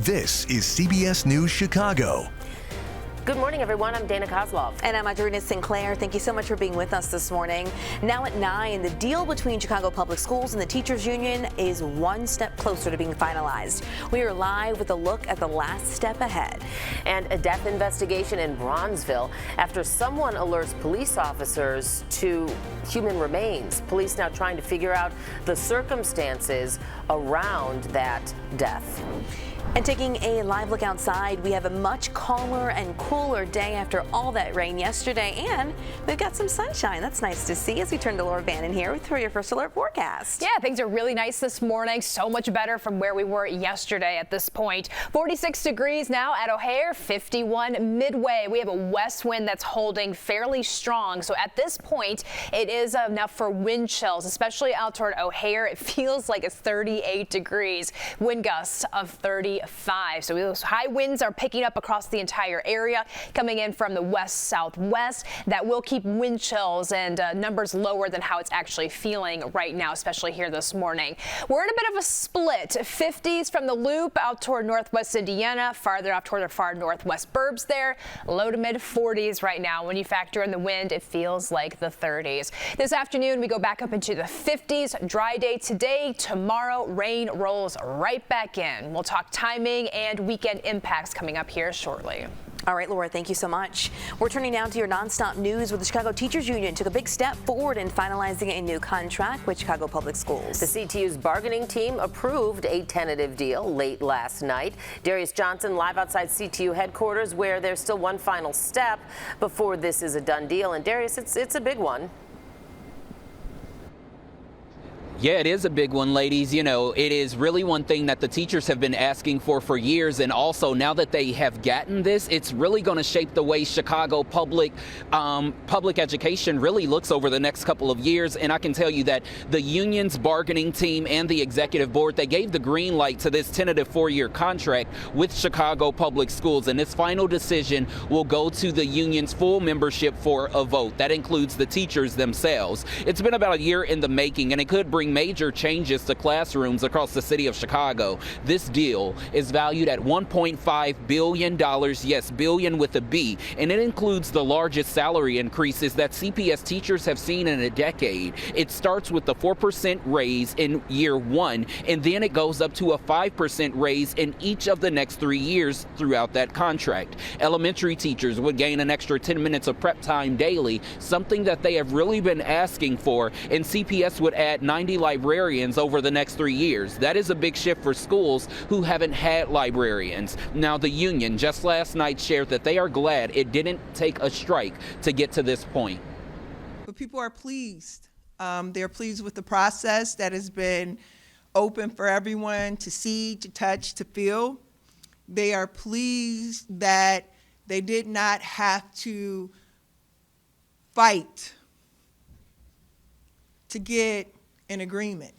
This is CBS News Chicago. Good morning, everyone. I'm Dana Kozlov. And I'm Adrena Sinclair. Thank you so much for being with us this morning. Now at 9, the deal between Chicago Public Schools and the Teachers Union is one step closer to being finalized. We are live with a look at the last step ahead. And a death investigation in Bronzeville after someone alerts police officers to human remains. Police now trying to figure out the circumstances around that death. And taking a live look outside, we have a much calmer and cooler day after all that rain yesterday, and we've got some sunshine. That's nice to see as we turn to Laura Bannon here with your first alert forecast. Yeah, things are really nice this morning. So much better from where we were yesterday at this point. 46 degrees now at O'Hare, 51 Midway. We have a west wind that's holding fairly strong. So at this point, it is enough for wind chills, especially out toward O'Hare. It feels like it's 38 degrees. Wind gusts of 35. So those high winds are picking up across the entire area, coming in from the west-southwest. That will keep wind chills and numbers lower than how it's actually feeling right now, especially here this morning. We're in a bit of a split. 50s from the Loop out toward northwest Indiana, farther off toward the far northwest burbs there. Low to mid 40s right now. When you factor in the wind, it feels like the 30s. This afternoon, we go back up into the 50s. Dry day today. Tomorrow, rain rolls right back in. We'll talk timing and weekend impacts coming up here shortly. All right, Laura, thank you so much. We're turning now to your nonstop news, with the Chicago Teachers Union took a big step forward in finalizing a new contract with Chicago Public Schools. The CTU's bargaining team approved a tentative deal late last night. Darius Johnson live outside CTU headquarters, where there's still one final step before this is a done deal. And Darius, it's a big one. Yeah, it is a big one, ladies. You know, it is really one thing that the teachers have been asking for years. And also, now that they have gotten this, it's really going to shape the way Chicago public education really looks over the next couple of years. And I can tell you that the union's bargaining team and the executive board, they gave the green light to this tentative 4-year contract with Chicago Public Schools. And this final decision will go to the union's full membership for a vote. That includes the teachers themselves. It's been about a year in the making, and it could bring major changes to classrooms across the city of Chicago. This deal is valued at $1.5 billion, yes, billion with a B, and it includes the largest salary increases that CPS teachers have seen in a decade. It starts with the 4% raise in year 1, and then it goes up to a 5% raise in each of the next 3 years throughout that contract. Elementary teachers would gain an extra 10 minutes of prep time daily, something that they have really been asking for, and CPS would add 90 librarians over the next 3 years. That is a big shift for schools who haven't had librarians. Now, the union just last night shared that they are glad it didn't take a strike to get to this point. But people are pleased. They're pleased with the process that has been open for everyone to see, to touch, to feel. They are pleased that they did not have to fight to get an agreement.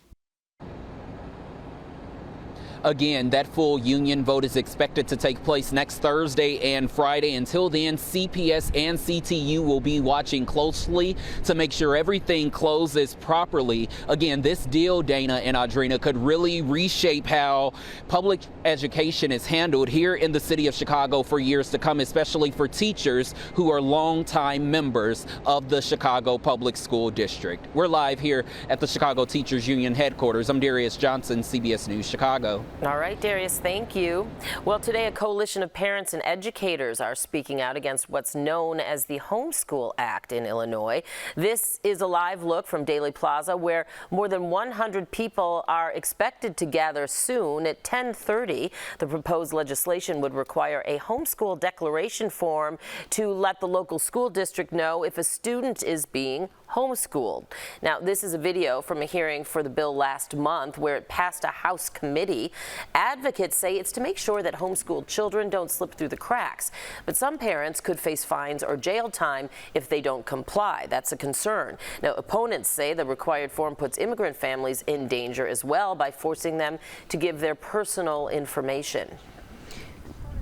Again, that full union vote is expected to take place next Thursday and Friday. Until then, CPS and CTU will be watching closely to make sure everything closes properly. Again, this deal, Dana and Adrena, could really reshape how public education is handled here in the city of Chicago for years to come, especially for teachers who are longtime members of the Chicago Public School District. We're live here at the Chicago Teachers Union headquarters. I'm Darius Johnson, CBS News Chicago. All right, Darius, thank you. Well, today a coalition of parents and educators are speaking out against what's known as the Homeschool Act in Illinois. This is a live look from Daley Plaza, where more than 100 people are expected to gather soon at 10:30. The proposed legislation would require a homeschool declaration form to let the local school district know if a student is being homeschooled. Now, this is a video from a hearing for the bill last month where it passed a House committee. Advocates say it's to make sure that homeschooled children don't slip through the cracks. But some parents could face fines or jail time if they don't comply. That's a concern. Now, opponents say the required form puts immigrant families in danger as well by forcing them to give their personal information.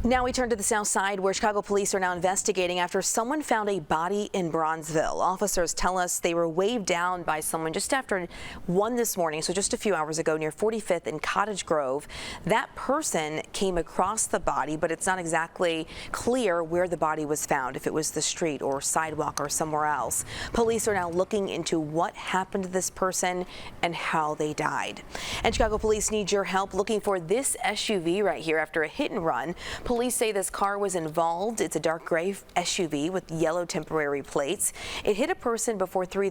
Now we turn to the south side, where Chicago police are now investigating after someone found a body in Bronzeville. Officers tell us they were waved down by someone just after 1 this morning, so just a few hours ago, near 45th and Cottage Grove. That person came across the body, but it's not exactly clear where the body was found, if it was the street or sidewalk or somewhere else. Police are now looking into what happened to this person and how they died. And Chicago police need your help looking for this SUV right here after a hit and run. Police say this car was involved. It's a dark gray SUV with yellow temporary plates. It hit a person before 3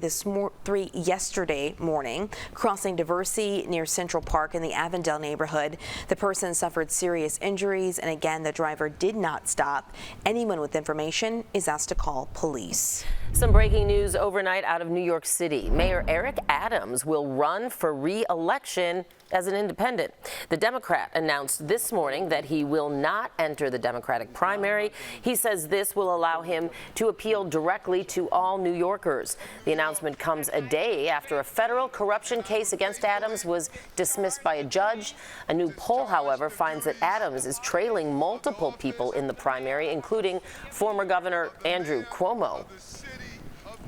yesterday morning, crossing Diversey near Central Park in the Avondale neighborhood. The person suffered serious injuries, and again, the driver did not stop. Anyone with information is asked to call police. Some breaking news overnight out of New York City. Mayor Eric Adams will run for re-election as an independent. The Democrat announced this morning that he will not enter the Democratic primary. He says this will allow him to appeal directly to all New Yorkers. The announcement comes a day after a federal corruption case against Adams was dismissed by a judge. A new poll, however, finds that Adams is trailing multiple people in the primary, including former Governor Andrew Cuomo.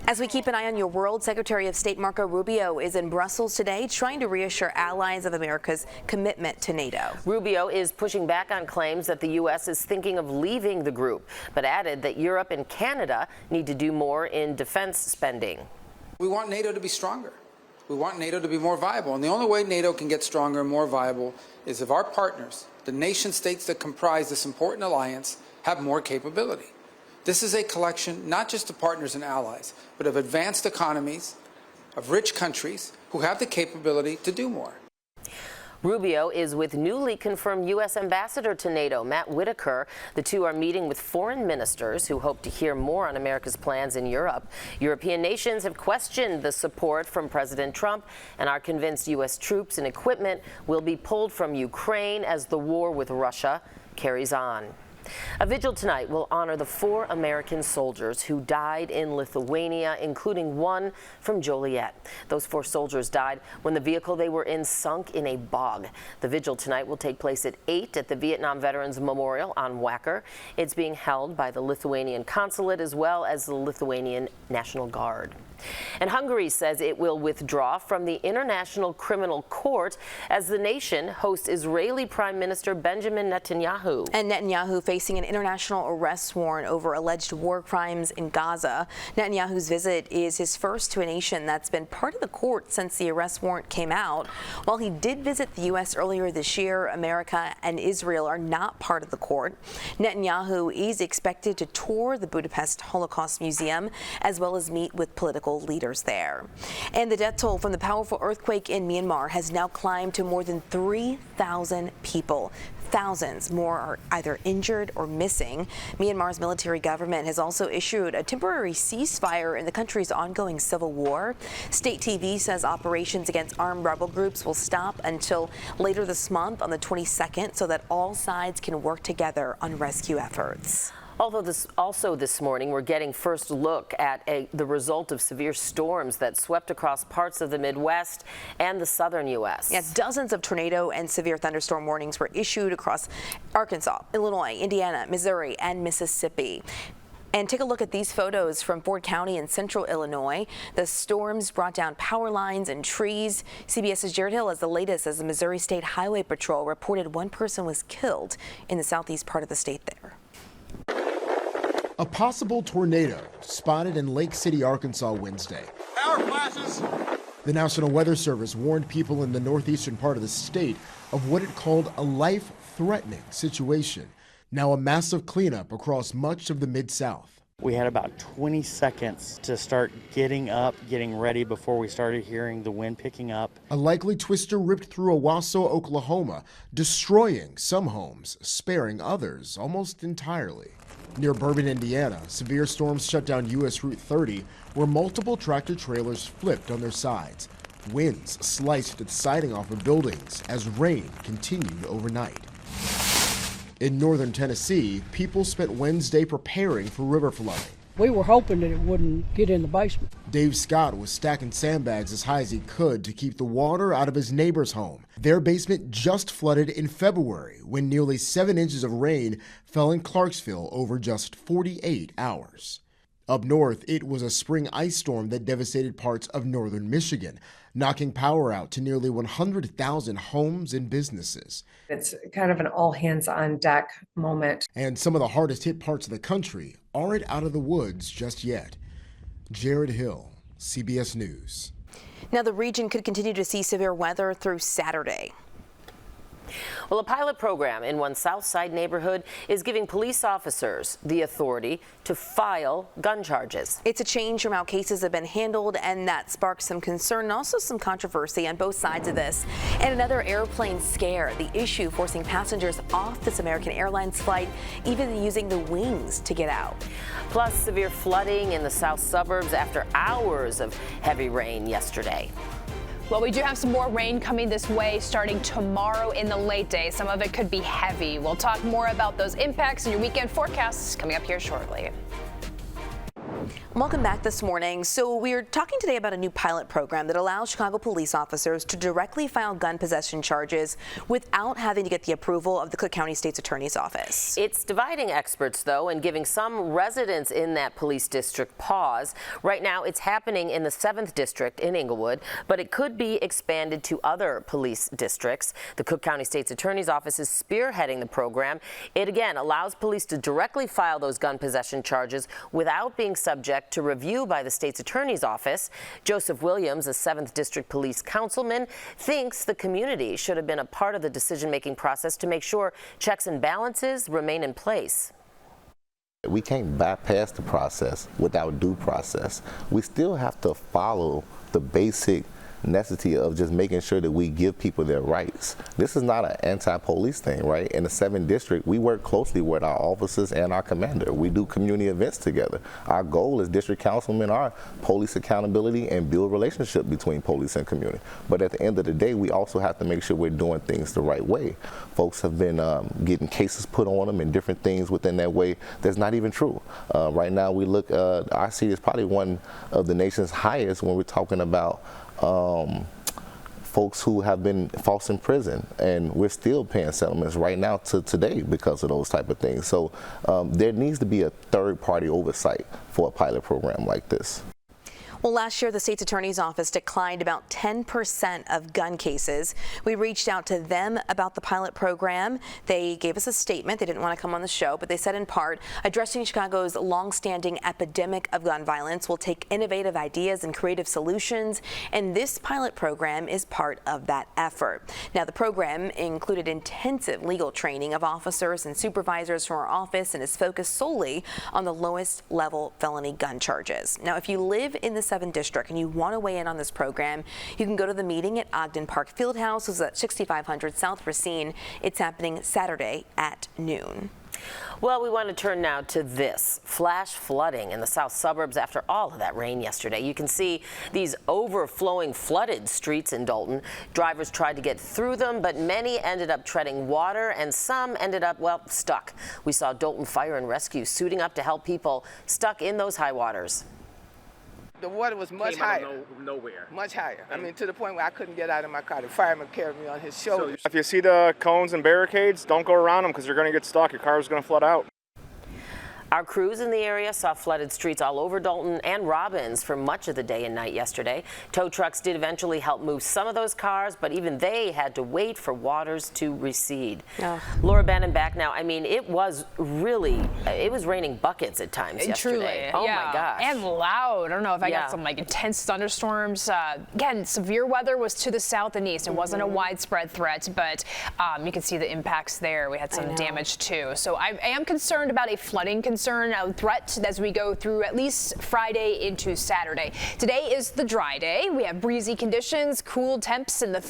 As we keep an eye on your world, Secretary of State Marco Rubio is in Brussels today trying to reassure allies of America's commitment to NATO. Rubio is pushing back on claims that the U.S. is thinking of leaving the group, but added that Europe and Canada need to do more in defense spending. We want NATO to be stronger. We want NATO to be more viable. And the only way NATO can get stronger and more viable is if our partners, the nation states that comprise this important alliance, have more capability. This is a collection not just of partners and allies, but of advanced economies, of rich countries who have the capability to do more. Rubio is with newly confirmed U.S. Ambassador to NATO, Matt Whitaker. The two are meeting with foreign ministers who hope to hear more on America's plans in Europe. European nations have questioned the support from President Trump and are convinced U.S. troops and equipment will be pulled from Ukraine as the war with Russia carries on. A vigil tonight will honor the 4 American soldiers who died in Lithuania, including one from Joliet. Those 4 soldiers died when the vehicle they were in sunk in a bog. The vigil tonight will take place at 8 at the Vietnam Veterans Memorial on Wacker. It's being held by the Lithuanian consulate as well as the Lithuanian National Guard. And Hungary says it will withdraw from the International Criminal Court as the nation hosts Israeli Prime Minister Benjamin Netanyahu. And Netanyahu facing an international arrest warrant over alleged war crimes in Gaza. Netanyahu's visit is his first to a nation that's been part of the court since the arrest warrant came out. While he did visit the U.S. earlier this year, America and Israel are not part of the court. Netanyahu is expected to tour the Budapest Holocaust Museum as well as meet with political leaders there. And the death toll from the powerful earthquake in Myanmar has now climbed to more than 3,000 people. Thousands more are either injured or missing. Myanmar's military government has also issued a temporary ceasefire in the country's ongoing civil war. State TV says operations against armed rebel groups will stop until later this month on the 22nd so that all sides can work together on rescue efforts. Also this morning, we're getting first look at the result of severe storms that swept across parts of the Midwest and the southern U.S. Yes, dozens of tornado and severe thunderstorm warnings were issued across Arkansas, Illinois, Indiana, Missouri, and Mississippi. And take a look at these photos from Ford County in central Illinois. The storms brought down power lines and trees. CBS's Jared Hill has the latest as the Missouri State Highway Patrol reported one person was killed in the southeast part of the state there. A possible tornado spotted in Lake City, Arkansas Wednesday. Power flashes. The National Weather Service warned people in the northeastern part of the state of what it called a life-threatening situation. Now a massive cleanup across much of the Mid-South. We had about 20 seconds to start getting up, getting ready before we started hearing the wind picking up. A likely twister ripped through Owasso, Oklahoma, destroying some homes, sparing others almost entirely. Near Bourbon, Indiana, severe storms shut down U.S. Route 30, where multiple tractor trailers flipped on their sides. Winds sliced the siding off of buildings as rain continued overnight. In northern Tennessee, people spent Wednesday preparing for river flooding. We were hoping that it wouldn't get in the basement. Dave Scott was stacking sandbags as high as he could to keep the water out of his neighbor's home. Their basement just flooded in February when nearly 7 inches of rain fell in Clarksville over just 48 hours. Up north, it was a spring ice storm that devastated parts of northern Michigan, knocking power out to nearly 100,000 homes and businesses. It's kind of an all-hands-on-deck moment. And some of the hardest hit parts of the country aren't out of the woods just yet. Jared Hill, CBS News. Now, the region could continue to see severe weather through Saturday. Well, a pilot program in one South Side neighborhood is giving police officers the authority to file gun charges. It's a change from how cases have been handled, and that sparks some concern and also some controversy on both sides of this. And another airplane scare, the issue forcing passengers off this American Airlines flight, even using the wings to get out. Plus, severe flooding in the south suburbs after hours of heavy rain yesterday. Well, we do have some more rain coming this way starting tomorrow in the late day. Some of it could be heavy. We'll talk more about those impacts in your weekend forecasts coming up here shortly. Welcome back this morning. So we're talking today about a new pilot program that allows Chicago police officers to directly file gun possession charges without having to get the approval of the Cook County State's Attorney's Office. It's dividing experts, though, and giving some residents in that police district pause. Right now, it's happening in the 7th District in Inglewood, but it could be expanded to other police districts. The Cook County State's Attorney's Office is spearheading the program. It, again, allows police to directly file those gun possession charges without being subject to review by the state's attorney's office. Joseph Williams, a 7th District Police councilman, thinks the community should have been a part of the decision-making process to make sure checks and balances remain in place. We can't bypass the process without due process. We still have to follow the basic necessity of just making sure that we give people their rights. This is not an anti-police thing, right? In the 7th District, we work closely with our officers and our commander. We do community events together. Our goal as district councilmen are police accountability and build relationship between police and community. But at the end of the day, we also have to make sure we're doing things the right way. Folks have been getting cases put on them and different things within that way that's not even true. Right now, we look, our city is probably one of the nation's highest when we're talking about folks who have been false in prison, and we're still paying settlements right now to today because of those type of things. So there needs to be a third-party oversight for a pilot program like this. Well, last year, the state's attorney's office declined about 10% of gun cases. We reached out to them about the pilot program. They gave us a statement. They didn't want to come on the show, but they said in part, addressing Chicago's longstanding epidemic of gun violence will take innovative ideas and creative solutions, and this pilot program is part of that effort. Now, the program included intensive legal training of officers and supervisors from our office and is focused solely on the lowest level felony gun charges. Now, if you live in the 7th District and you want to weigh in on this program, you can go to the meeting at Ogden Park Fieldhouse. It's at 6500 South Racine. It's happening Saturday at noon. Well, we want to turn now to this flash flooding in the south suburbs after all of that rain yesterday. You can see these overflowing flooded streets in Dalton. Drivers tried to get through them, but many ended up treading water and some ended up, well, stuck. We saw Dalton Fire and Rescue suiting up to help people stuck in those high waters. The water was much higher. Nowhere. Much higher. I mean, to the point where I couldn't get out of my car. The fireman carried me on his shoulder. If you see the cones and barricades, don't go around them because you're going to get stuck. Your car is going to flood out. Our crews in the area saw flooded streets all over Dalton and Robbins for much of the day and night yesterday. Tow trucks did eventually help move some of those cars, but even they had to wait for waters to recede. Oh. Laura Bannon back now. I mean, it was raining buckets at times yesterday. Truly, oh yeah. My gosh. And loud. I don't know if I got some like intense thunderstorms. Again, severe weather was to the south and east. It wasn't a widespread threat, but you can see the impacts there. We had some damage too. So I am concerned about a flooding threat as we go through at least Friday into Saturday. Today is the dry day. We have breezy conditions, cool temps in the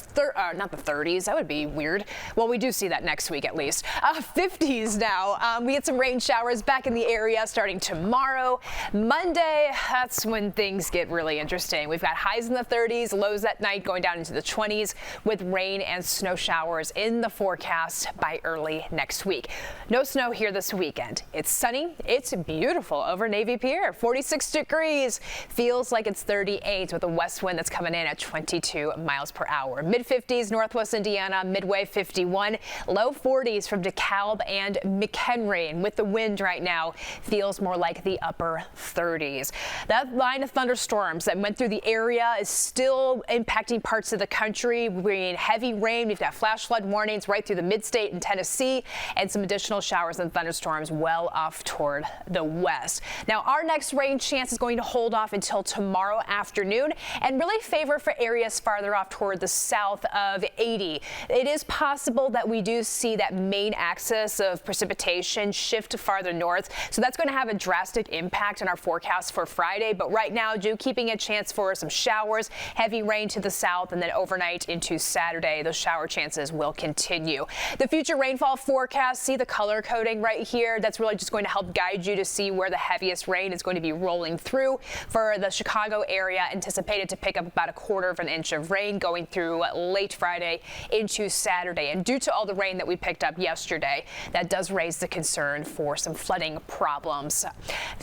not the 30s. That would be weird. Well, we do see that next week at least. 50s now. We get some rain showers back in the area starting tomorrow. Monday, that's when things get really interesting. We've got highs in the 30s, lows at night going down into the 20s with rain and snow showers in the forecast by early next week. No snow here this weekend. It's sunny It's beautiful over Navy Pier. 46 degrees. Feels like it's 38 with a west wind that's coming in at 22 miles per hour. Mid-50s Northwest Indiana, Midway 51. Low 40s from DeKalb and McHenry. And with the wind right now, feels more like the upper 30s. That line of thunderstorms that went through the area is still impacting parts of the country. We're in heavy rain. We've got flash flood warnings right through the mid-state in Tennessee and some additional showers and thunderstorms well off toward the west. Now, our next rain chance is going to hold off until tomorrow afternoon and really favor for areas farther off toward the south of 80. It is possible that we do see that main axis of precipitation shift farther north, so that's going to have a drastic impact on our forecast for Friday. But right now, keeping a chance for some showers, heavy rain to the south, and then overnight into Saturday, those shower chances will continue. The future rainfall forecast, see the color coding right here. That's really just going to help guide you to see where the heaviest rain is going to be rolling through. For the Chicago area, anticipated to pick up about 1/4 of an inch of rain going through late Friday into Saturday. And due to all the rain that we picked up yesterday, that does raise the concern for some flooding problems.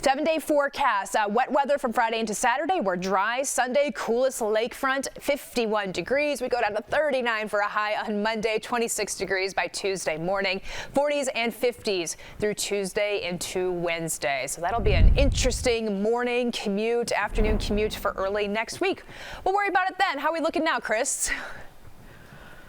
7-day forecast, wet weather from Friday into Saturday. We're dry. Sunday, coolest lakefront, 51 degrees. We go down to 39 for a high on Monday, 26 degrees by Tuesday morning, 40s and 50s through Tuesday into Wednesday. So that'll be an interesting morning commute, afternoon commute for early next week. We'll worry about it then. How are we looking now, Chris?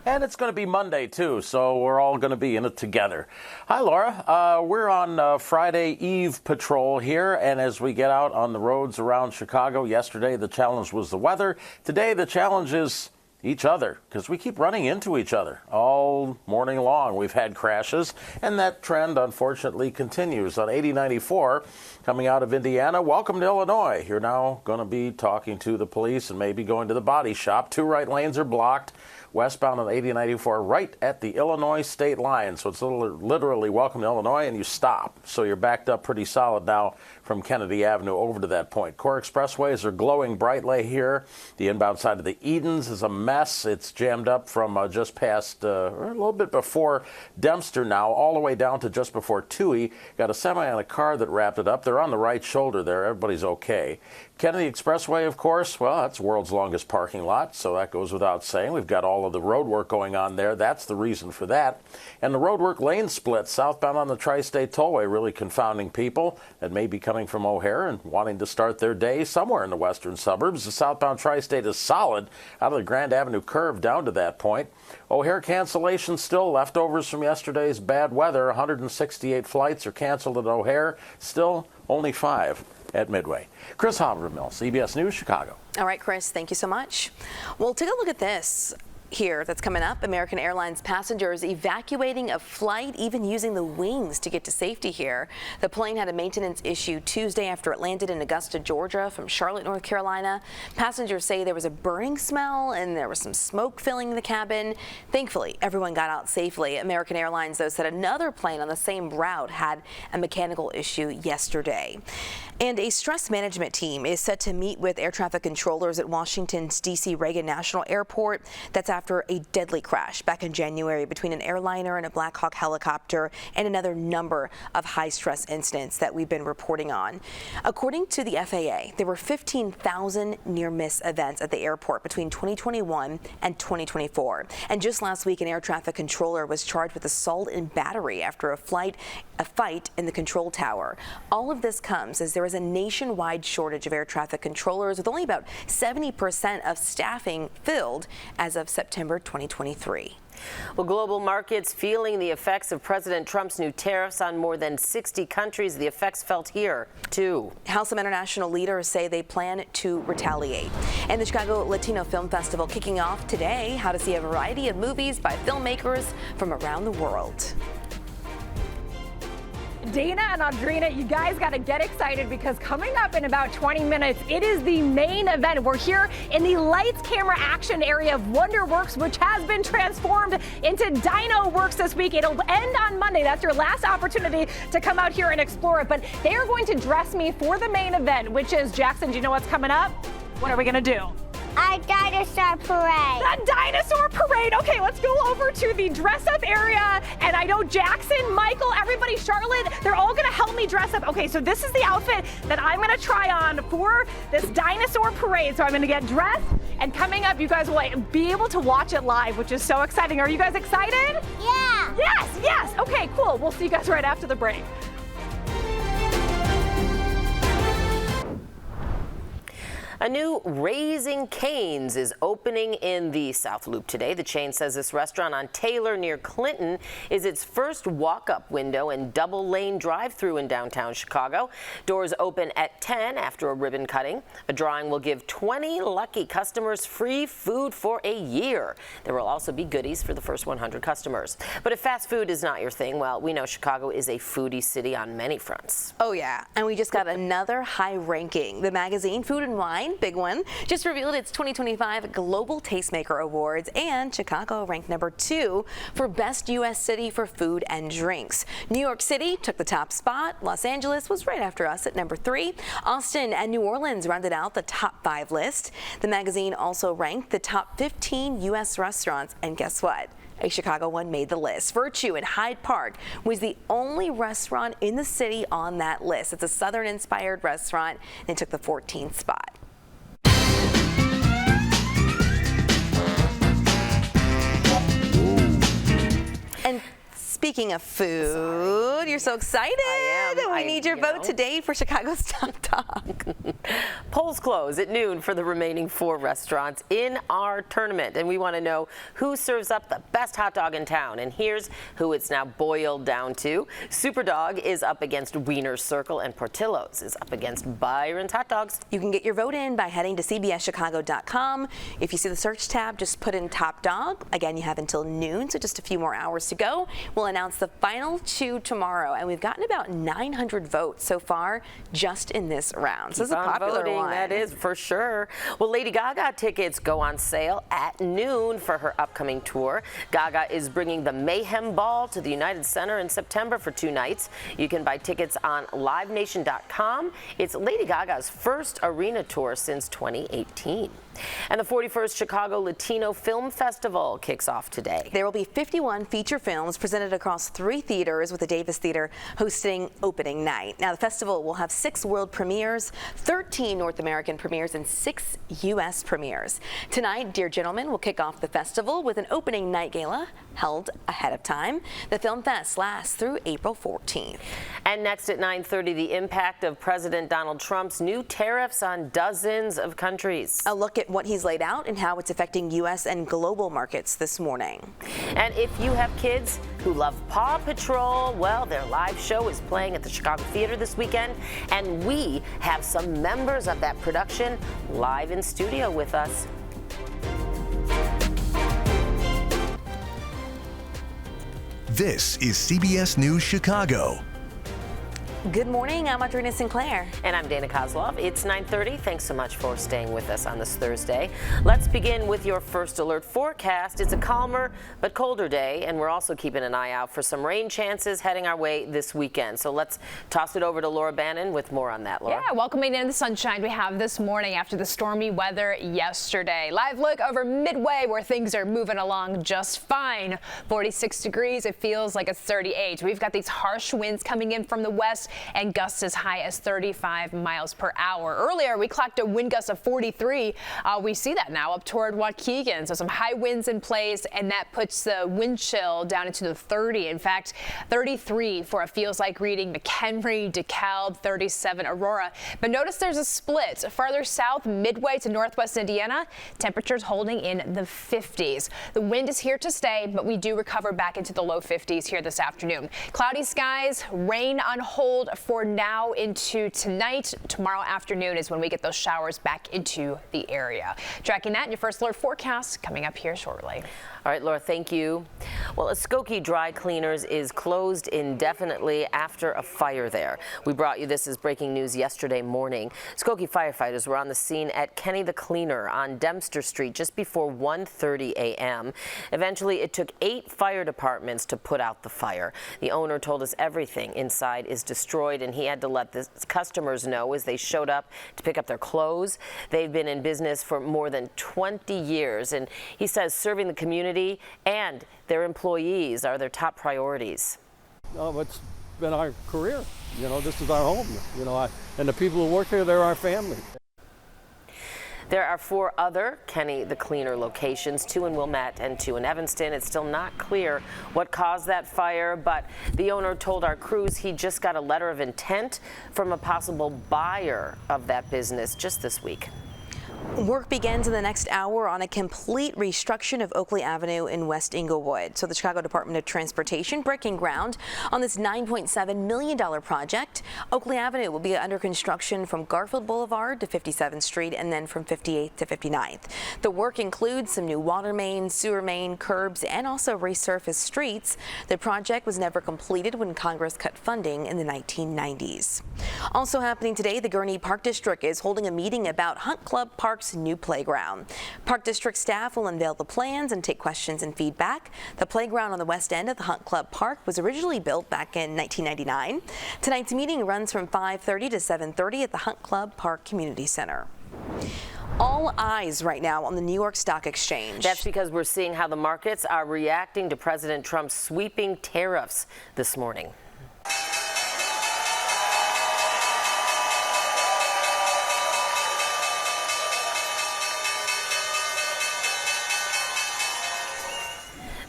And it's going to be Monday, too, so we're all going to be in it together. Hi, Laura. We're on Friday Eve patrol here, and as we get out on the roads around Chicago, yesterday the challenge was the weather. Today the challenge is each other, because we keep running into each other all morning long. We've had crashes, and that trend, unfortunately, continues. On 8094, coming out of Indiana, welcome to Illinois. You're now going to be talking to the police and maybe going to the body shop. 2 right lanes are blocked. Westbound on 8094, right at the Illinois state line. So it's literally welcome to Illinois, and you stop. So you're backed up pretty solid now from Kennedy Avenue over to that point. Core expressways are glowing brightly here. The inbound side of the Edens is a mess. It's jammed up from just past, a little bit before Dempster now, all the way down to just before Toohey. Got a semi on a car that wrapped it up. They're on the right shoulder there. Everybody's okay. Kennedy Expressway, of course, well, that's the world's longest parking lot, so that goes without saying. We've got all of the road work going on there. That's the reason for that. And the road work lane split southbound on the Tri-State Tollway, really confounding people that may be coming from O'Hare and wanting to start their day somewhere in the western suburbs. The southbound Tri-State is solid out of the Grand Avenue curve down to that point. O'Hare cancellation still, leftovers from yesterday's bad weather. 168 flights are canceled at O'Hare, still only 5 at Midway. Chris Habermill, CBS News, Chicago. All right, Chris, thank you so much. Well, take a look at this here that's coming up. American Airlines passengers evacuating a flight, even using the wings to get to safety here. The plane had a maintenance issue Tuesday after it landed in Augusta, Georgia from Charlotte, North Carolina. Passengers say there was a burning smell and there was some smoke filling the cabin. Thankfully, everyone got out safely. American Airlines, though, said another plane on the same route had a mechanical issue yesterday. And a stress management team is set to meet with air traffic controllers at Washington's D.C. Reagan National Airport. That's after a deadly crash back in January between an airliner and a Black Hawk helicopter, and another number of high-stress incidents that we've been reporting on. According to the FAA, there were 15,000 near-miss events at the airport between 2021 and 2024. And just last week, an air traffic controller was charged with assault and battery after a fight in the control tower. All of this comes as there is a nationwide shortage of air traffic controllers, with only about 70% of staffing filled as of September 2023. Well, global markets feeling the effects of President Trump's new tariffs on more than 60 countries. The effects felt here, too. House of International leaders say they plan to retaliate. And the Chicago Latino Film Festival kicking off today. How to see a variety of movies by filmmakers from around the world. Dana and Audrina, you guys got to get excited because coming up in about 20 minutes, it is the main event. We're here in the lights, camera, action area of WonderWorks, which has been transformed into Dino Works this week. It'll end on Monday. That's your last opportunity to come out here and explore it. But they are going to dress me for the main event, which is, Jackson, do you know what's coming up? What are we going to do? A dinosaur parade. That dinosaur parade. Okay, let's go over to the dress-up area. And I know Jackson, Michael, everybody, Charlotte, they're all gonna help me dress up. Okay, so this is the outfit that I'm gonna try on for this dinosaur parade. So I'm gonna get dressed, and coming up, you guys will be able to watch it live, which is so exciting. Are you guys excited? Yeah. Yes, yes. Okay, cool. We'll see you guys right after the break. A new Raising Cane's is opening in the South Loop today. The chain says this restaurant on Taylor near Clinton is its first walk-up window and double-lane drive-through in downtown Chicago. Doors open at 10 after a ribbon cutting. A drawing will give 20 lucky customers free food for a year. There will also be goodies for the first 100 customers. But if fast food is not your thing, well, we know Chicago is a foodie city on many fronts. Oh yeah, and we just got another high ranking. The magazine Food and Wine, big one, just revealed its 2025 Global Tastemaker Awards, and Chicago ranked #2 for Best U.S. City for Food and Drinks. New York City took the top spot. Los Angeles was right after us at #3. Austin and New Orleans rounded out the top 5 list. The magazine also ranked the top 15 U.S. restaurants, and guess what? A Chicago one made the list. Virtue in Hyde Park was the only restaurant in the city on that list. It's a Southern-inspired restaurant, and it took the 14th spot. And speaking of food, you're so excited. I am. We need your vote today for Chicago's top dog. Polls close at noon for the remaining 4 restaurants in our tournament, and we want to know who serves up the best hot dog in town. And here's who it's now boiled down to. Superdog is up against Wiener's Circle, and Portillo's is up against Byron's Hot Dogs. You can get your vote in by heading to CBSChicago.com. If you see the search tab, just put in top dog. Again, you have until noon, so just a few more hours to go. We'll announce the final 2 tomorrow, and we've gotten about 900 votes so far just in this round. So this is a popular one. That is for sure. Well, Lady Gaga tickets go on sale at noon for her upcoming tour. Gaga is bringing the Mayhem Ball to the United Center in September for 2 nights. You can buy tickets on livenation.com. It's Lady Gaga's first arena tour since 2018. And the 41st Chicago Latino Film Festival kicks off today. There will be 51 feature films presented across 3 theaters, with the Davis Theater hosting opening night. Now, the festival will have 6 world premieres, 13 North American premieres, and 6 U.S. premieres. Tonight, Dear Gentlemen will kick off the festival with an opening night gala held ahead of time. The Film Fest lasts through April 14th. And next at 9:30, the impact of President Donald Trump's new tariffs on dozens of countries. A look at what he's laid out and how it's affecting U.S. and global markets this morning. And if you have kids who love Paw Patrol, well, their live show is playing at the Chicago Theater this weekend, and we have some members of that production live in studio with us. This is CBS News Chicago. Good morning, I'm Audrina Sinclair. And I'm Dana Kozlov. It's 9:30. Thanks so much for staying with us on this Thursday. Let's begin with your first alert forecast. It's a calmer but colder day, and we're also keeping an eye out for some rain chances heading our way this weekend. So let's toss it over to Laura Bannon with more on that, Laura. Yeah, welcoming in the sunshine we have this morning after the stormy weather yesterday. Live look over Midway, where things are moving along just fine. 46 degrees, it feels like it's 38. We've got these harsh winds coming in from the west, and gusts as high as 35 miles per hour. Earlier, we clocked a wind gust of 43. We see that now up toward Waukegan. So some high winds in place, and that puts the wind chill down into the 30. In fact, 33 for a feels like reading McHenry, DeKalb, 37 Aurora. But notice there's a split. Farther south, Midway to northwest Indiana, temperatures holding in the 50s. The wind is here to stay, but we do recover back into the low 50s here this afternoon. Cloudy skies, rain on hold for now into tonight. Tomorrow afternoon is when we get those showers back into the area. Tracking that in your first alert forecast coming up here shortly. All right, Laura, thank you. Well, Skokie Dry Cleaners is closed indefinitely after a fire there. We brought you this as breaking news yesterday morning. Skokie firefighters were on the scene at Kenny the Cleaner on Dempster Street just before 1:30 a.m. Eventually, it took 8 fire departments to put out the fire. The owner told us everything inside is destroyed. destroyed, and he had to let the customers know as they showed up to pick up their clothes. They've been in business for more than 20 years, and he says serving the community and their employees are their top priorities. It's been our career. This is our home. And the people who work here, they're our family. There are 4 other Kenny the Cleaner locations, 2 in Wilmette and 2 in Evanston. It's still not clear what caused that fire, but the owner told our crews he just got a letter of intent from a possible buyer of that business just this week. Work begins in the next hour on a complete restructuring of Oakley Avenue in West Englewood. So the Chicago Department of Transportation breaking ground on this $9.7 million project. Oakley Avenue will be under construction from Garfield Boulevard to 57th Street and then from 58th to 59th. The work includes some new water main, sewer main, curbs, and also resurfaced streets. The project was never completed when Congress cut funding in the 1990s. Also happening today, the Gurnee Park District is holding a meeting about Hunt Club Park's new playground. Park District staff will unveil the plans and take questions and feedback. The playground on the west end of the Hunt Club Park was originally built back in 1999. Tonight's meeting runs from 5:30 to 7:30 at the Hunt Club Park Community Center. All eyes right now on the New York Stock Exchange. That's because we're seeing how the markets are reacting to President Trump's sweeping tariffs this morning.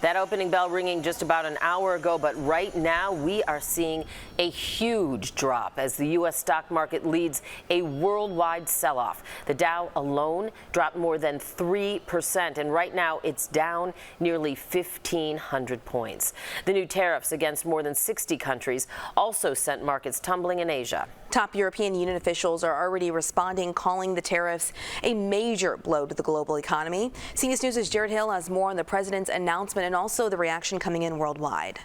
That opening bell ringing just about an hour ago, but right now we are seeing a huge drop as the U.S. stock market leads a worldwide sell-off. The Dow alone dropped more than 3%, and right now it's down nearly 1,500 points. The new tariffs against more than 60 countries also sent markets tumbling in Asia. Top European Union officials are already responding, calling the tariffs a major blow to the global economy. CBS News' Jared Hill has more on the president's announcement and also the reaction coming in worldwide.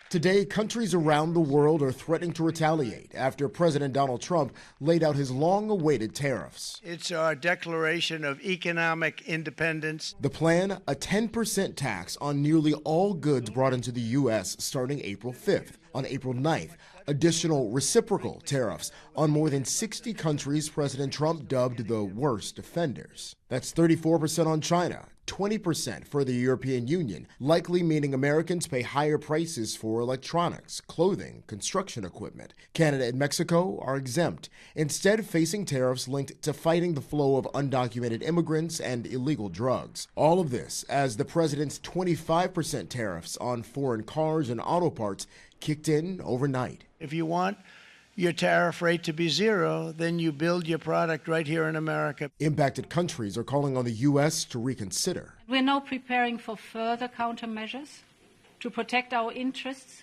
Today, countries around the world are threatening to retaliate after President Donald Trump laid out his long-awaited tariffs. It's our declaration of economic independence. The plan, a 10% tax on nearly all goods brought into the U.S. starting April 5th. On April 9th, additional reciprocal tariffs on more than 60 countries President Trump dubbed the worst offenders. That's 34% on China, 20% for the European Union, likely meaning Americans pay higher prices for electronics, clothing, construction equipment. Canada and Mexico are exempt, instead facing tariffs linked to fighting the flow of undocumented immigrants and illegal drugs. All of this as the president's 25% tariffs on foreign cars and auto parts kicked in overnight. If you want your tariff rate to be zero, then you build your product right here in America. Impacted countries are calling on the U.S. to reconsider. We're now preparing for further countermeasures to protect our interests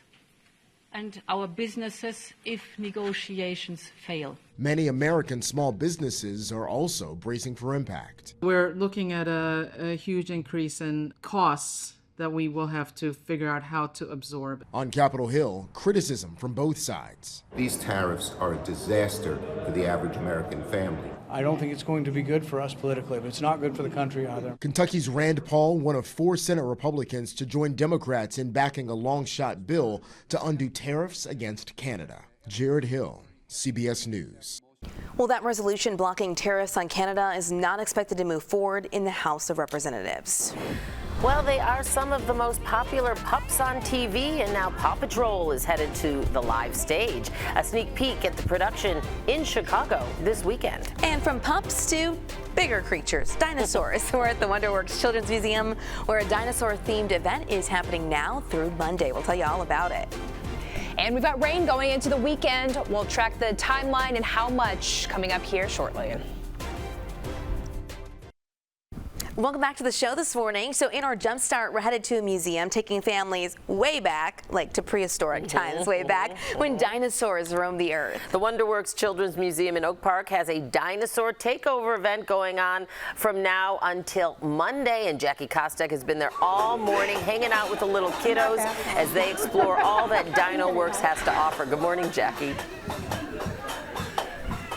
and our businesses if negotiations fail. Many American small businesses are also bracing for impact. We're looking at a huge increase in costs that we will have to figure out how to absorb. On Capitol Hill, criticism from both sides. These tariffs are a disaster for the average American family. I don't think it's going to be good for us politically, but it's not good for the country either. Kentucky's Rand Paul, one of 4 Senate Republicans to join Democrats in backing a long-shot bill to undo tariffs against Canada. Jared Hill, CBS News. Well, that resolution blocking tariffs on Canada is not expected to move forward in the House of Representatives. Well, they are some of the most popular pups on TV, and now Paw Patrol is headed to the live stage. A sneak peek at the production in Chicago this weekend. And from pups to bigger creatures, dinosaurs. We're at the WonderWorks Children's Museum, where a dinosaur-themed event is happening now through Monday. We'll tell you all about it. And we've got rain going into the weekend. We'll track the timeline and how much coming up here shortly. Welcome back to the show this morning. So in our Jumpstart, we're headed to a museum taking families way back, like to prehistoric times, way back when dinosaurs roamed the earth. The WonderWorks Children's Museum in Oak Park has a dinosaur takeover event going on from now until Monday, and Jackie Kostek has been there all morning hanging out with the little kiddos as they explore all that Dino Works has to offer. Good morning, Jackie.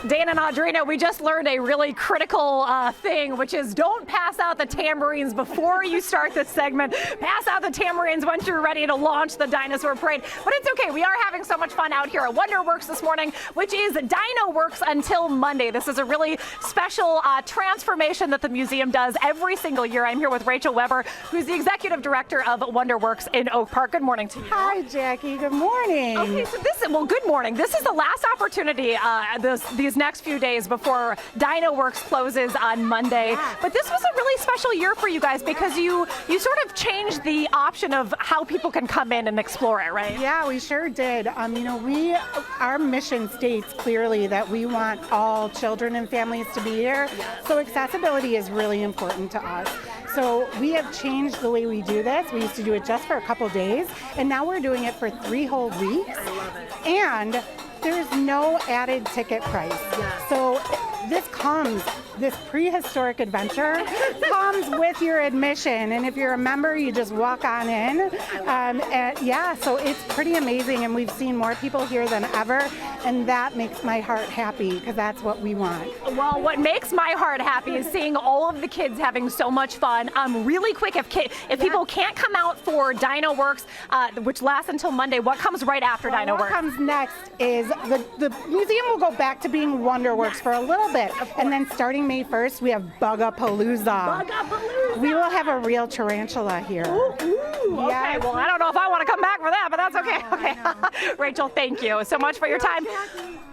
Dana and Audrina, we just learned a really critical thing, which is don't pass out the tambourines before you start this segment. Pass out the tambourines once you're ready to launch the dinosaur parade. But it's okay. We are having so much fun out here at WonderWorks this morning, which is Dino Works until Monday. This is a really special transformation that the museum does every single year. I'm here with Rachel Weber, who's the executive director of WonderWorks in Oak Park. Good morning to you. Hi, Jackie. Good morning. Okay, so good morning. This is the last opportunity these next few days before Dino Works closes on Monday. Yeah. But this was a really special year for you guys because you sort of changed the option of how people can come in and explore it, right? Yeah, we sure did. Our mission states clearly that we want all children and families to be here. So accessibility is really important to us. So we have changed the way we do this. We used to do it just for a couple days, and now we're doing it for 3 whole weeks. I love it. And there's no added ticket price. Yes. So this prehistoric adventure comes with your admission. And if you're a member, you just walk on in. So it's pretty amazing. And we've seen more people here than ever. And that makes my heart happy because that's what we want. Well, what makes my heart happy is seeing all of the kids having so much fun. Really quick, if people can't come out for Dino Works, which lasts until Monday, what comes right after Dino Works? What comes next is the museum will go back to being WonderWorks for a little bit. And then starting May 1st, we have Bug-a-Palooza. Bug-a-Palooza. We will have a real tarantula here. Ooh, okay, well, I don't know if I want to come back for that, but that's okay. Okay. Rachel, thank you so much for your time.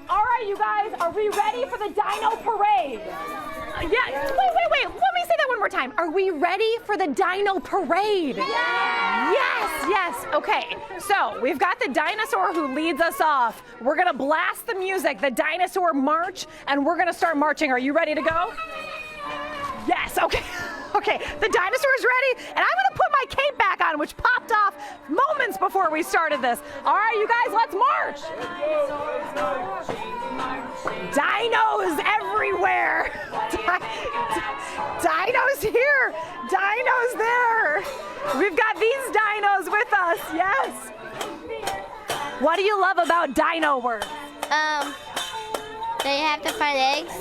All right, you guys, are we ready for the Dino Parade? Yeah. Wait. Let me say that one more time. Are we ready for the Dino Parade? Yes. Okay. So we've got the dinosaur who leads us off. We're going to blast the music, the dinosaur march, and we're going to start marching. Are you ready to go? Yes. Okay. Okay, the dinosaur is ready, and I'm going to put my cape back on, which popped off moments before we started this. All right, you guys, let's march. Dinos everywhere. Dinos here. Dinos there. We've got these dinos with us, yes. What do you love about Dino Works? They have to find eggs.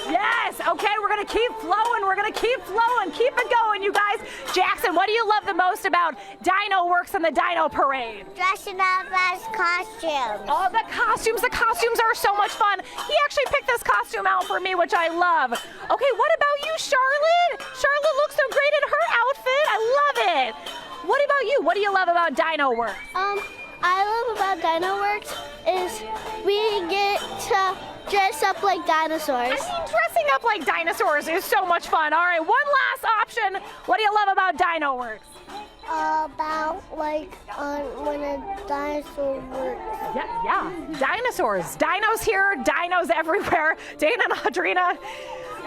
Yes. Okay, we're going to keep flowing. Keep it going, you guys. Jackson, what do you love the most about Dino Works and the Dino Parade? Dressing up as costumes. Oh, the costumes. The costumes are so much fun. He actually picked this costume out for me, which I love. Okay, what about you, Charlotte? Charlotte looks so great in her outfit. I love it. What about you? What do you love about Dino Works? I love about Dino Works is we get to dress up like dinosaurs. I mean, dressing up like dinosaurs is so much fun. All right, one last option. What do you love about Dino Works? About when a dinosaur works. Yeah. Dinosaurs. Dinos here, dinos everywhere. Dana and Audrina,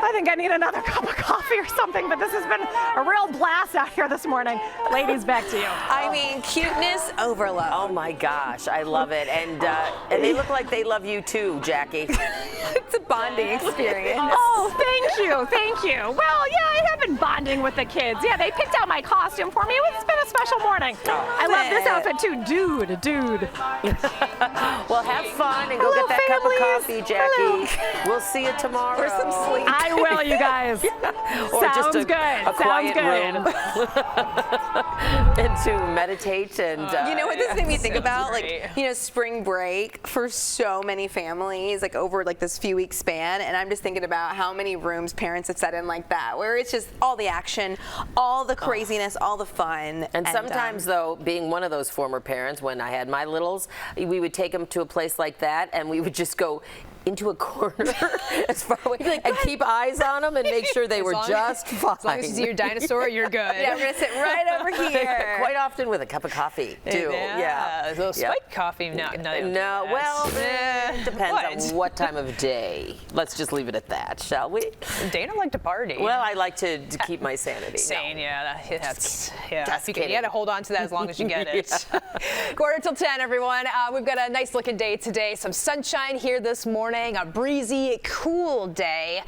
I think I need another cup of coffee or something, but this has been a real blast out here this morning. Ladies, back to you. I mean, cuteness overload. Oh my gosh, I love it. And they look like they love you too, Jackie. It's a bonding experience. Oh, thank you. Well, yeah, I have been bonding with the kids. Yeah, they picked out my costume for me. It's been a special morning. I love this outfit too. Dude. Well, have fun and go get that cup of coffee, Jackie. Hello. We'll see you tomorrow. For some sleep. I will, you guys. Or Sounds just good. a quiet room. And to meditate and you know what this made me think about? great. Like, spring break for so many families, like over like this few week span. And I'm just thinking about how many rooms parents have set in like that, where it's just all the action, all the craziness, all the fun. And sometimes, though, being one of those former parents, when I had my littles, we would take them to a place like that, and we would just go into a corner as far away and keep eyes on them and make sure they were just fine. As long as you see your dinosaur, you're good. Yeah, we're going to sit right over here. Quite often with a cup of coffee, too. Yeah. A little spiked coffee. No, well, it depends on what time of day. Let's just leave it at that, shall we? Dana liked to party. Well, I like to keep my sanity. Sane, Just you got to hold on to that as long as you get it. 9:45 till 10, everyone. We've got a nice looking day today. Some sunshine here this morning. morning. A breezy, cool day.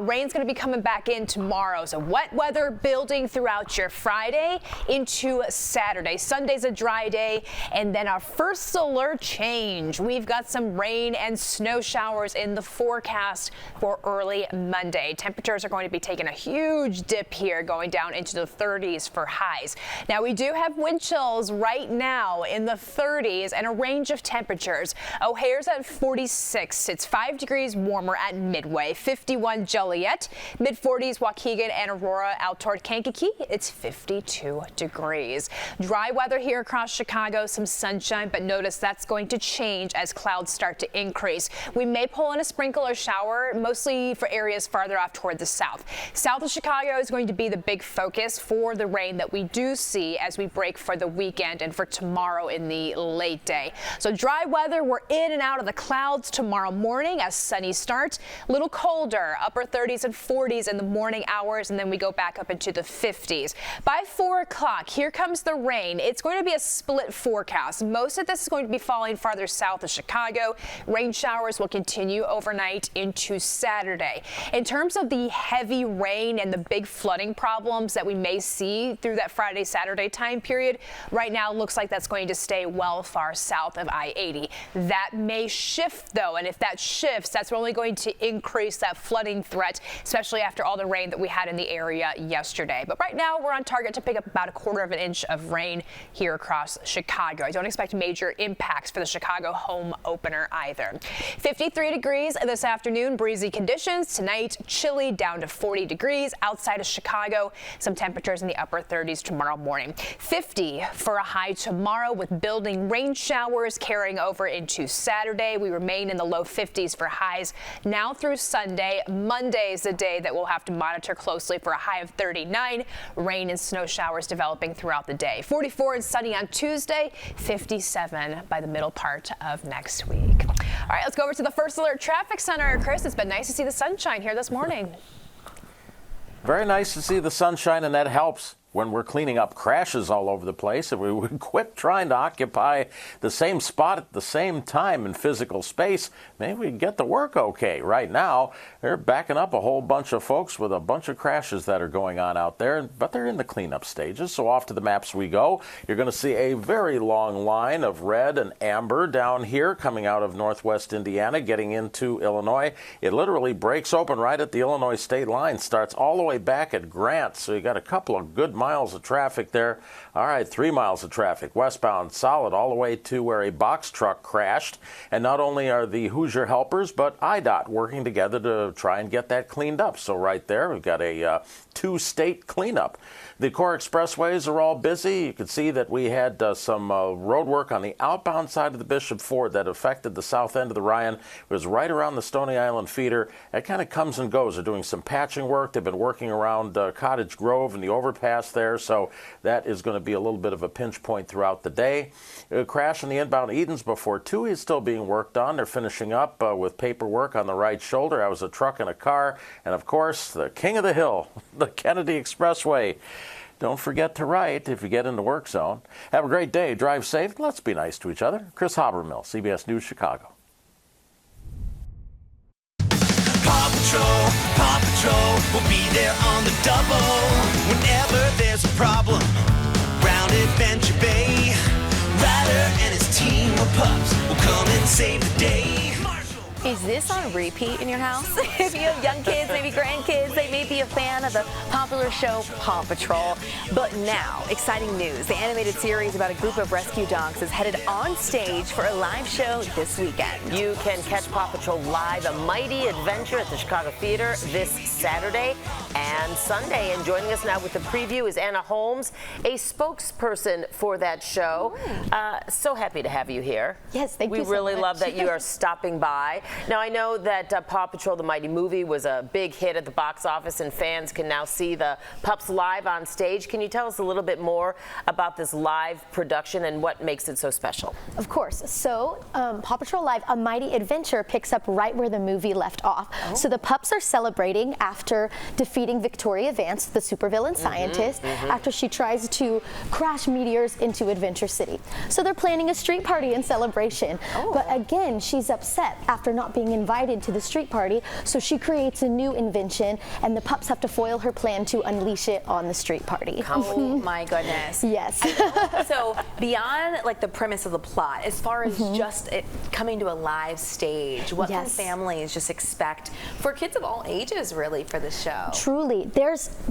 Rain's going to be coming back in tomorrow. So wet weather building throughout your Friday into Saturday. Sunday's a dry day. And then our first alert change. We've got some rain and snow showers in the forecast for early Monday. Temperatures are going to be taking a huge dip here, going down into the 30s for highs. Now, we do have wind chills right now in the 30s and a range of temperatures. O'Hare's at 46. It's 5 degrees warmer at Midway. 51 Joliet. Mid-40s Waukegan and Aurora. Out toward Kankakee, it's 52 degrees. Dry weather here across Chicago. Some sunshine, but notice that's going to change as clouds start to increase. We may pull in a sprinkle or shower, mostly for areas farther off toward the south. South of Chicago is going to be the big focus for the rain that we do see as we break for the weekend and for tomorrow in the late day. So dry weather, we're in and out of the clouds tomorrow morning as sunny starts. A little colder, upper 30s and 40s in the morning hours, and then we go back up into the 50s. By 4 o'clock, here comes the rain. It's going to be a split forecast. Most of this is going to be falling farther south of Chicago. Rain showers will continue overnight into Saturday. In terms of the heavy rain and the big flooding problems that we may see through that Friday, Saturday time period, right now looks like that's going to stay well far south of I-80. That may shift though, and if that shifts, that's only going to increase that flooding threat, especially after all the rain that we had in the area yesterday. But right now we're on target to pick up about 1/4 of an inch of rain here across Chicago. I don't expect major impacts for the Chicago home opener either. 53 degrees this afternoon, breezy conditions. Tonight, chilly down to 40 degrees outside of Chicago. Some temperatures in the upper 30s tomorrow morning. 50 for a high tomorrow with building rain showers carrying over into Saturday. We remain in the low 50s for highs now through Sunday. Monday is the day that we'll have to monitor closely for a high of 39. Rain and snow showers developing throughout the day. 44 and sunny on Tuesday, 57 by the middle part of next week. All right, let's go over to the First Alert Traffic Center. Chris, it's been nice to see the sunshine here this morning. Very nice to see the sunshine, and that helps when we're cleaning up crashes all over the place. If we would quit trying to occupy the same spot at the same time in physical space, maybe we'd get the work okay. Right now, they're backing up a whole bunch of folks with a bunch of crashes that are going on out there, but they're in the cleanup stages, so off to the maps we go. You're going to see a very long line of red and amber down here coming out of northwest Indiana, getting into Illinois. It literally breaks open right at the Illinois state line, starts all the way back at Grant, so you got a couple of good miles of traffic there. All right, 3 miles of traffic westbound, solid all the way to where a box truck crashed. And not only are the Hoosier helpers, but IDOT working together to try and get that cleaned up. So right there, we've got a two-state cleanup. The core expressways are all busy. You can see that we had some road work on the outbound side of the Bishop Ford that affected the south end of the Ryan. It was right around the Stony Island feeder. It kind of comes and goes. They're doing some patching work. They've been working around Cottage Grove and the overpass there, so that is going to be a little bit of a pinch point throughout the day. A crash in the inbound Edensboro 2 is still being worked on. They're finishing up with paperwork on the right shoulder. That was a truck and a car. And, of course, the king of the hill, the Kennedy Expressway. Don't forget to write if you get in the work zone. Have a great day. Drive safe. Let's be nice to each other. Chris Habermill, CBS News Chicago. Paw Patrol will be there on the double whenever there's a problem round Adventure Bay. Ryder and his team of pups will come and save the day. Is this on repeat in your house? If you have young kids, maybe grandkids, they may be a fan of the popular show Paw Patrol. But now, exciting news. The animated series about a group of rescue dogs is headed on stage for a live show this weekend. You can catch Paw Patrol live, A Mighty Adventure at the Chicago Theater this Saturday and Sunday. And joining us now with the preview is Anna Holmes, a spokesperson for that show. So happy to have you here. Yes, thank you so much. We really love that you are stopping by. Now, I know that Paw Patrol, the Mighty movie, was a big hit at the box office, and fans can now see the pups live on stage. Can you tell us a little bit more about this live production and what makes it so special? Of course. So, Paw Patrol Live, A Mighty Adventure picks up right where the movie left off. So the pups are celebrating after defeating meeting Victoria Vance, the supervillain scientist, after she tries to crash meteors into Adventure City. So they're planning a street party in celebration. But again, she's upset after not being invited to the street party, so she creates a new invention, and the pups have to foil her plan to unleash it on the street party. Oh my goodness. Yes. So beyond like the premise of the plot, as far as just it coming to a live stage, what can families just expect for kids of all ages really for the show? Truly,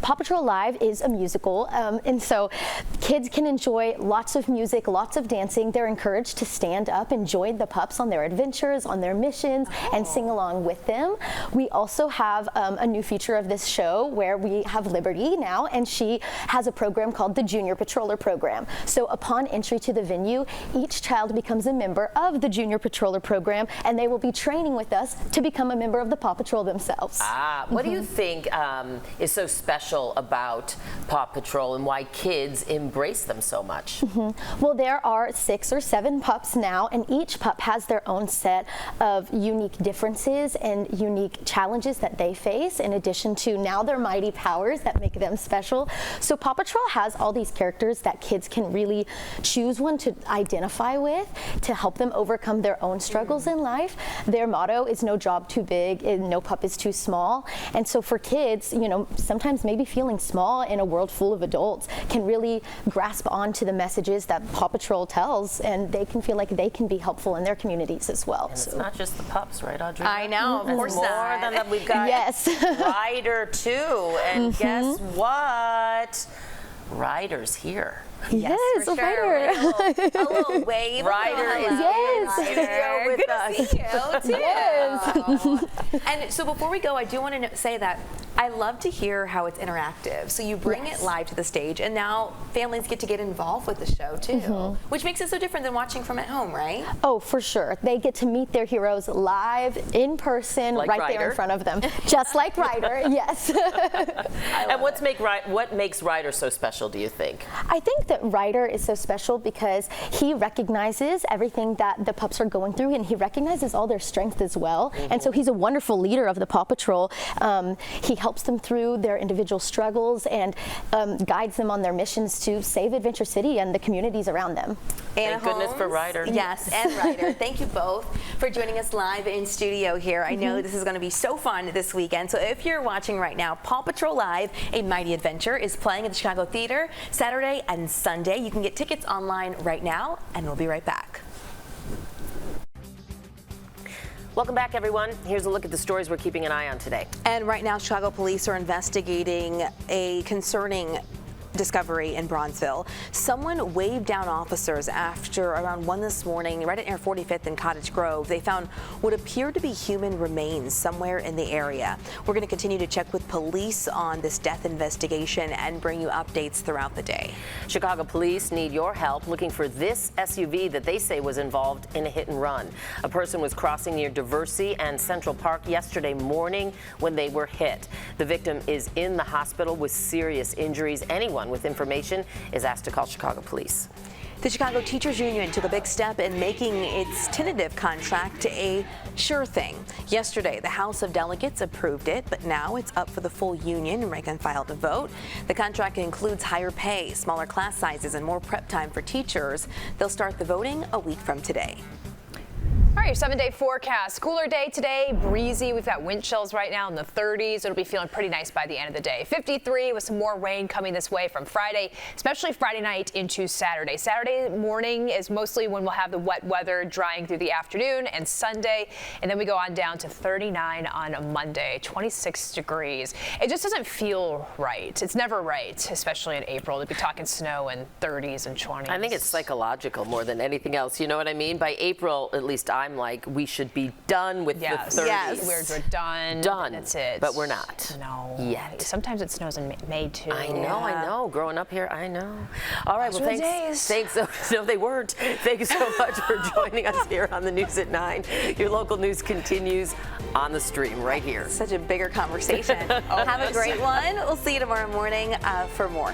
Paw Patrol Live is a musical, and so kids can enjoy lots of music, lots of dancing. They're encouraged to stand up and join the pups on their adventures, on their missions, and sing along with them. We also have a new feature of this show where we have Liberty now, and she has a program called the Junior Patroller Program. So upon entry to the venue, each child becomes a member of the Junior Patroller Program, and they will be training with us to become a member of the Paw Patrol themselves. What do you think is so special about Paw Patrol and why kids embrace them so much? Well, there are 6 or 7 pups now, and each pup has their own set of unique differences and unique challenges that they face, in addition to now their mighty powers that make them special. So Paw Patrol has all these characters that kids can really choose one to identify with to help them overcome their own struggles in life. Their motto is no job too big and no pup is too small. And so for kids, you know, sometimes maybe feeling small in a world full of adults can really grasp onto the messages that Paw Patrol tells, and they can feel like they can be helpful in their communities as well. And it's not just the pups, right, Audrey? I know, of course more not. than that. We've got Ryder too, and guess what? Ryder's here. Yes, for sure. A little wave. Ryder is here with us. See you, too. Yes. And so before we go, I do want to say that I love to hear how it's interactive. So you bring it live to the stage, and now families get to get involved with the show too, which makes it so different than watching from at home, right? Oh, for sure. They get to meet their heroes live, in person, like right there in front of them. Just like Ryder, yes. And what makes Ryder so special, do you think? I think that Ryder is so special because he recognizes everything that the pups are going through, and he recognizes all their strengths as well. And so he's a wonderful leader of the Paw Patrol. He helps them through their individual struggles and guides them on their missions to save Adventure City and the communities around them. Thank goodness for Ryder. Yes, and Ryder. Thank you both for joining us live in studio here. I know this is going to be so fun this weekend. So if you're watching right now, Paw Patrol Live, A Mighty Adventure, is playing at the Chicago Theater Saturday and Sunday. You can get tickets online right now, and we'll be right back. Welcome back, everyone. Here's a look at the stories we're keeping an eye on today. And right now, Chicago police are investigating a concerning discovery in Bronzeville. Someone waved down officers after around 1 this morning, right at near 45th and Cottage Grove. They found what appeared to be human remains somewhere in the area. We're going to continue to check with police on this death investigation and bring you updates throughout the day. Chicago police need your help looking for this SUV that they say was involved in a hit and run. A person was crossing near Diversey and Central Park yesterday morning when they were hit. The victim is in the hospital with serious injuries. Anyone with information is asked to call Chicago police. The Chicago Teachers Union took a big step in making its tentative contract a sure thing. Yesterday, the House of Delegates approved it, but now it's up for the full union and rank and file to vote. The contract includes higher pay, smaller class sizes, and more prep time for teachers. They'll start the voting a week from today. All right, your 7-day forecast. Cooler day today, breezy. We've got wind chills right now in the 30s. It'll be feeling pretty nice by the end of the day. 53 with some more rain coming this way from Friday, especially Friday night into Saturday. Saturday morning is mostly when we'll have the wet weather drying through the afternoon and Sunday. And then we go on down to 39 on Monday, 26 degrees. It just doesn't feel right. It's never right, especially in April, to be talking snow in 30s and 20s. I think it's psychological more than anything else. You know what I mean? By April, at least I'm like, we should be done with the 30s. Yes, we're done. Done. That's it. But we're not. No. Yet. Sometimes it snows in May too. I know. Growing up here, I know. All right. Those Well, were the days. Thanks. No, they weren't. Thank you so much for joining us here on the News at 9. Your local news continues on the stream right here. Such a bigger conversation. Have a great one. We'll see you tomorrow morning for more.